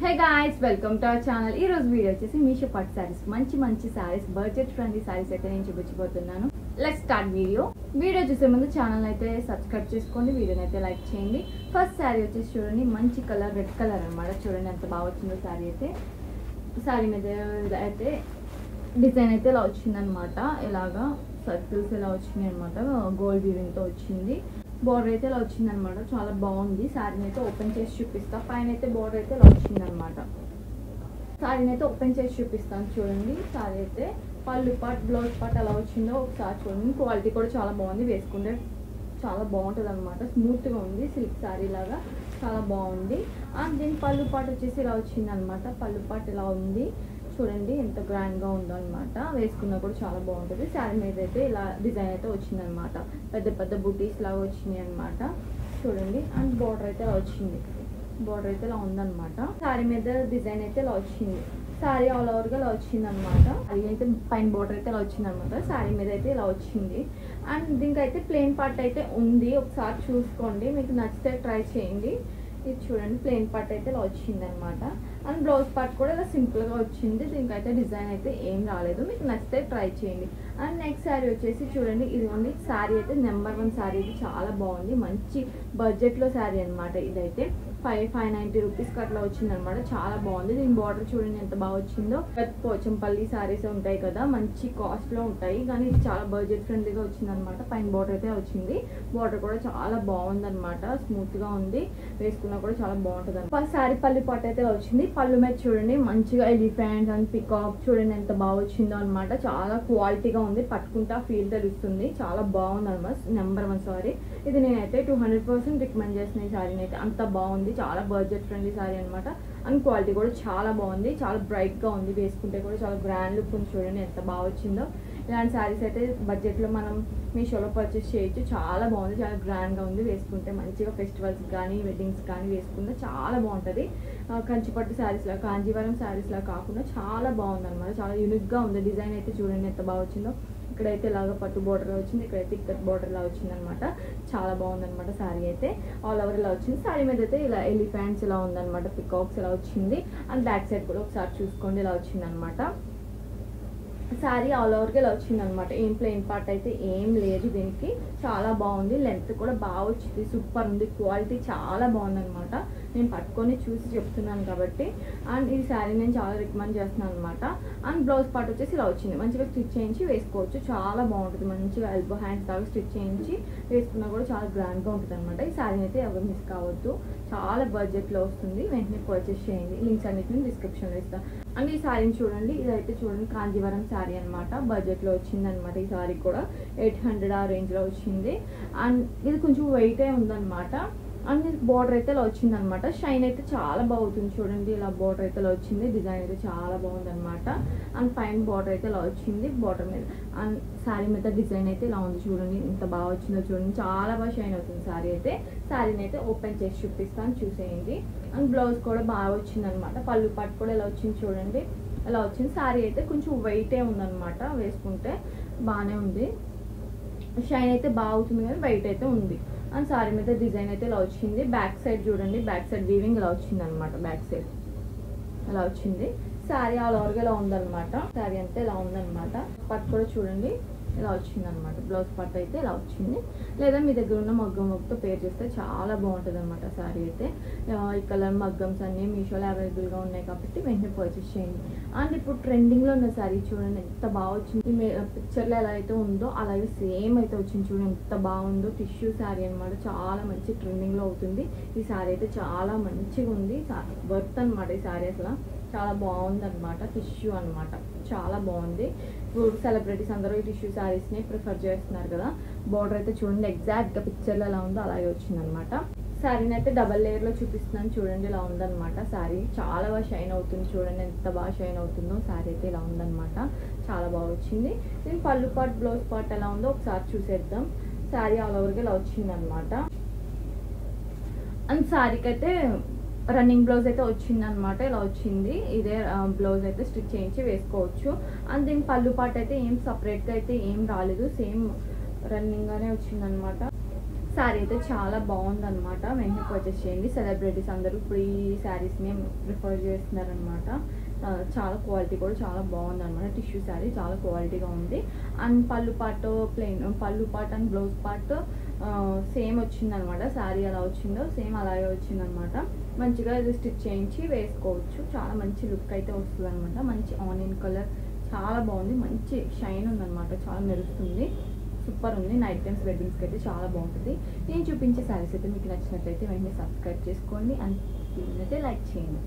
Hey guys, welcome to our channel. ఈ రోజు video వచ్చేసి మీషో పట్టు సారీస్ మంచి సారీస్ బడ్జెట్ ఫ్రెండ్లీ సారీస్ అయితే నేను చూపించబోతున్నాను. లెట్స్ స్టార్ట్ వీడియో చూసే ముందు ఛానల్ అయితే సబ్స్క్రైబ్ చేసుకోండి, వీడియోని అయితే లైక్ చేయండి. ఫస్ట్ సారీ వచ్చేసి చూడండి, మంచి కలర్ రెడ్ కలర్ అన్నమాట. చూడండి ఎంత బాగా వచ్చిందో సారీ అయితే. సారీ మీద అయితే డిజైన్ అయితే ఇలా వచ్చిందనమాట, ఇలాగా సర్కిల్స్ ఇలా వచ్చినాయి అనమాట, గోల్డ్ వీవింగ్ తో వచ్చింది. బోర్డర్ అయితే ఇలా వచ్చిందనమాట, చాలా బాగుంది. శారీని అయితే ఓపెన్ చేసి చూపిస్తా. పైన అయితే బోర్డర్ అయితే ఇలా వచ్చిందనమాట. శారీని అయితే ఓపెన్ చేసి చూపిస్తాను చూడండి. శారీ అయితే పళ్ళు పార్ట్ బ్లౌజ్ పార్ట్ ఎలా వచ్చిందో ఒకసారి చూడండి. క్వాలిటీ కూడా చాలా బాగుంది, వేసుకుంటే చాలా బాగుంటుంది అనమాట. స్మూత్గా ఉంది, సిల్క్ శారీ లాగా చాలా బాగుంది. అండ్ దీని పళ్ళు పార్ట్ వచ్చేసి ఇలా వచ్చింది అనమాట. పళ్ళు పార్ట్ ఇలా ఉంది చూడండి, ఎంత గ్రాండ్గా ఉందో అనమాట. వేసుకున్నా కూడా చాలా బాగుంటుంది. శారీ మీద అయితే ఇలా డిజైన్ అయితే వచ్చిందనమాట, పెద్ద బుటీస్ లాగా వచ్చినాయి అనమాట చూడండి. అండ్ బార్డర్ అయితే ఇలా వచ్చింది, బార్డర్ అయితే ఇలా ఉందన్నమాట. శారీ మీద డిజైన్ అయితే ఇలా వచ్చింది. శారీ ఆల్ ఓవర్గా ఇలా వచ్చింది అనమాట. అది అయితే పైన బార్డర్ అయితే ఇలా వచ్చింది అనమాట. శారీ మీద అయితే ఇలా వచ్చింది. అండ్ దీనికైతే ప్లెయిన్ పార్ట్ అయితే ఉంది, ఒకసారి చూసుకోండి, మీకు నచ్చితే ట్రై చేయండి. ఇది చూడండి, ప్లెయిన్ పార్ట్ అయితే ఇలా వచ్చింది అనమాట. అండ్ బ్లౌజ్ పార్ట్ కూడా ఇలా సింపుల్గా వచ్చింది. దీనికైతే డిజైన్ అయితే ఏం రాలేదు, మీకు నచ్చితే ట్రై చేయండి. అండ్ నెక్స్ట్ శారీ వచ్చేసి చూడండి, ఇదిగోండి శారీ అయితే నెంబర్ 1 శారీ. ఇది చాలా బాగుంది, మంచి బడ్జెట్లో శారీ అనమాట. ఇదైతే 590 రూపీస్కి అట్లా వచ్చింది అనమాట, చాలా బాగుంది. దీని బార్డర్ చూడండి ఎంత బాగా వచ్చిందో. పోచంపల్లి శారీస్ ఉంటాయి కదా, మంచి కాస్ట్లో ఉంటాయి, కానీ ఇది చాలా బడ్జెట్ ఫ్రెండ్లీగా వచ్చింది అనమాట. పైన బార్డర్ అయితే వచ్చింది, బార్డర్ కూడా చాలా బాగుంది అనమాట, స్మూత్గా ఉంది, వేసుకున్నా కూడా చాలా బాగుంటుంది అనమాట. శారీ పల్లి పాట అయితే వచ్చింది. పళ్ళు మీద చూడండి మంచిగా ఎలిఫెంట్ అండ్ పికాక్ చూడండి ఎంత బాగా వచ్చిందో అనమాట. చాలా క్వాలిటీగా ఉంది, పట్టుకుంటా ఫీల్ తెలుస్తుంది, చాలా బాగుంది అనమాట. నెంబర్ 1 సారీ ఇది. నేనైతే 200% రికమెండ్ చేసిన ఈ సారీని అయితే, అంత బాగుంది, చాలా బడ్జెట్ ఫ్రెండ్లీ సారీ అనమాట. అండ్ క్వాలిటీ కూడా చాలా బాగుంది, చాలా బ్రైట్గా ఉంది, వేసుకుంటే కూడా చాలా గ్రాండ్ లుక్ ఉంది. చూడండి ఎంత బాగా వచ్చిందో. ఇలాంటి శారీస్ అయితే బడ్జెట్లో మనం మీషోలో పర్చేస్ చేయొచ్చు, చాలా బాగుంది, చాలా గ్రాండ్గా ఉంది, వేసుకుంటే మంచిగా ఫెస్టివల్స్ కానీ వెడ్డింగ్స్ కానీ వేసుకుంటే చాలా బాగుంటుంది. కంచిపట్టు శారీస్లా, కాంజీవరం శారీస్లా కాకుండా చాలా బాగుంది అనమాట, చాలా యూనిక్గా ఉంది. డిజైన్ అయితే చూడండి ఎంత బాగా వచ్చిందో. ఇక్కడైతే ఇలాగ పట్టు బోర్డర్లో వచ్చింది, ఇక్కడైతే ఇక్కత్ బోర్డర్లా వచ్చింది అనమాట. చాలా బాగుంది అనమాట. శారీ అయితే ఆల్ ఓవర్ ఇలా వచ్చింది. శారీ మీద అయితే ఇలా ఎలిఫెంట్స్ ఇలా ఉందన్నమాట, పికాక్స్ ఇలా వచ్చింది. అండ్ బ్యాక్ సైడ్ కూడా ఒకసారి చూసుకోండి, ఇలా వచ్చింది అనమాట. శారీ ఆల్ ఓవర్గా ఇలా వచ్చింది అనమాట. ఏం ప్లెయిన్ పార్ట్ అయితే ఏం లేదు దీనికి, చాలా బాగుంది. లెంత్ కూడా బాగా వచ్చింది, సూపర్ ఉంది, క్వాలిటీ చాలా బాగుంది అనమాట. నేను పట్టుకొని చూసి చెప్తున్నాను కాబట్టి. అండ్ ఈ శారీ నేను చాలా రికమెండ్ చేస్తున్నాను అనమాట. అండ్ బ్లౌజ్ పార్ట్ వచ్చేసి ఇలా వచ్చింది, మంచిగా స్టిచ్ చేయించి వేసుకోవచ్చు, చాలా బాగుంటుంది. మంచిగా ఎల్బో హ్యాండ్స్ దాకా స్టిచ్ చేయించి వేసుకున్నా కూడా చాలా గ్రాండ్గా ఉంటుంది అనమాట. ఈ శారీ అయితే ఎవరు మిస్ కావద్దు, చాలా బడ్జెట్లో వస్తుంది, వెంటనే పర్చేస్ చేయండి. లింక్స్ అన్నిటిని డిస్క్రిప్షన్లో ఇస్తాను. అండ్ ఈ శారీని చూడండి, ఇదైతే చూడండి కాంజీవరం శారీ అనమాట, బడ్జెట్లో వచ్చింది అనమాట. ఈ శారీ కూడా 800 ఆ రేంజ్లో వచ్చింది. అండ్ ఇది కొంచెం వెయిటే ఉందన్నమాట. అండ్ బార్డర్ అయితే ఇలా వచ్చింది అనమాట. షైన్ అయితే చాలా బాగుంటుంది చూడండి, ఇలా బార్డర్ అయితే ఇలా వచ్చింది. డిజైన్ అయితే చాలా బాగుంది అనమాట. అండ్ పైన బార్డర్ అయితే ఇలా వచ్చింది, బార్డర్ మీద. అండ్ శారీ మీద డిజైన్ అయితే ఇలా ఉంది చూడండి, ఎంత బాగా వచ్చిందో చూడండి, చాలా బాగా షైన్ అవుతుంది శారీ అయితే. శారీని అయితే ఓపెన్ చేసి చూపిస్తాను, చూసేయండి. అండ్ బ్లౌజ్ కూడా బాగా వచ్చింది అనమాట. పళ్ళు పట్టు కూడా ఇలా వచ్చింది చూడండి, ఇలా వచ్చింది. శారీ అయితే కొంచెం వెయిటే ఉందన్నమాట, వేసుకుంటే బాగానే ఉంది. షైన్ అయితే బాగా అవుతుంది కానీ వెయిట్ అయితే ఉంది. అండ్ శారీ మీద డిజైన్ అయితే ఇలా వచ్చింది. బ్యాక్ సైడ్ చూడండి, బ్యాక్ సైడ్ వీవింగ్ ఇలా వచ్చింది అనమాట. బ్యాక్ సైడ్ ఇలా వచ్చింది. శారీ ఆల్ ఓవర్గా ఇలా ఉందన్నమాట. శారీ అంతా ఇలా ఉందన్నమాట. పట్టు కూడా చూడండి ఇలా వచ్చింది అనమాట. బ్లౌజ్ పట్టు అయితే ఇలా వచ్చింది. లేదా మీ దగ్గర ఉన్న మగ్గం వర్క్తో పేర్ చేస్తే చాలా బాగుంటుంది అనమాట శారీ అయితే. ఈ కలర్ మగ్గమ్స్ అన్నీ మీషోలో అవైలబుల్గా ఉన్నాయి కాబట్టి వెంటనే పర్చేస్ చేయండి. అండ్ ఇప్పుడు ట్రెండింగ్లో ఉన్న శారీ చూడండి ఎంత బాగా వచ్చింది. పిక్చర్లో ఎలా అయితే ఉందో అలాగే సేమ్ అయితే వచ్చింది చూడండి, ఎంత బాగుందో. టిష్యూ శారీ అనమాట, చాలా మంచి ట్రెండింగ్లో అవుతుంది. ఈ శారీ అయితే చాలా మంచిగా ఉంది, వర్త్ అనమాట. ఈ శారీ అసలు చాలా బాగుంది అనమాట. టిష్యూ అనమాట, చాలా బాగుంది. ఇప్పుడు సెలబ్రిటీస్ అందరూ ఈ టిష్యూ శారీస్ని ప్రిఫర్ చేస్తున్నారు కదా. బార్డర్ అయితే చూడండి ఎగ్జాక్ట్గా పిక్చర్లో ఎలా ఉందో అలాగే వచ్చిందనమాట. శారీని అయితే డబల్ లేయర్లో చూపిస్తున్నాను చూడండి, ఇలా ఉందన్నమాట. శారీ చాలా బాగా షైన్ అవుతుంది చూడండి, ఎంత బాగా షైన్ అవుతుందో. శారీ అయితే ఇలా ఉందన్నమాట, చాలా బాగా వచ్చింది. దీని పళ్ళు పార్ట్ బ్లౌజ్ పార్ట్ ఎలా ఉందో ఒకసారి చూసేద్దాం. శారీ ఆల్ ఓవర్గా ఇలా వచ్చిందనమాట. అండ్ శారీకి అయితే రన్నింగ్ బ్లౌజ్ అయితే వచ్చింది అనమాట, ఇలా వచ్చింది. ఇదే బ్లౌజ్ అయితే స్టిచ్ చేయించి వేసుకోవచ్చు. అండ్ దీని పళ్ళు పార్ట్ అయితే ఏం సపరేట్గా అయితే ఏం రాలేదు, సేమ్ రన్నింగ్గానే వచ్చింది అనమాట. శారీ అయితే చాలా బాగుందన్నమాట. వెంటనే పర్చేస్ చేయండి. సెలబ్రిటీస్ అందరూ ఇప్పుడు ఈ శారీస్ని ప్రిఫర్ చేస్తున్నారనమాట. చాలా క్వాలిటీ కూడా చాలా బాగుందన్నమాట. టిష్యూ శారీ చాలా క్వాలిటీగా ఉంది. అండ్ పళ్ళు పార్ట్ ప్లెయిన్, పళ్ళు part and blouse part same వచ్చిందనమాట. శారీ ఎలా వచ్చిందో సేమ్ అలాగే వచ్చిందనమాట. మంచిగా ఇది స్టిచ్ చేయించి వేసుకోవచ్చు. చాలా మంచి లుక్ అయితే వస్తుంది అనమాట. మంచి ఆనియన్ కలర్ చాలా బాగుంది. మంచి షైన్ ఉందన్నమాట. చాలా మెరుస్తుంది. సూపర్ ఉంది. నైట్ టైమ్స్ వెడ్డింగ్స్కి అయితే చాలా బాగుంటుంది. నేను చూపించే శారీస్ అయితే మీకు నచ్చినట్లయితే వెంటనే సబ్స్క్రైబ్ చేసుకోండి అండ్ అయితే లైక్ చేయండి.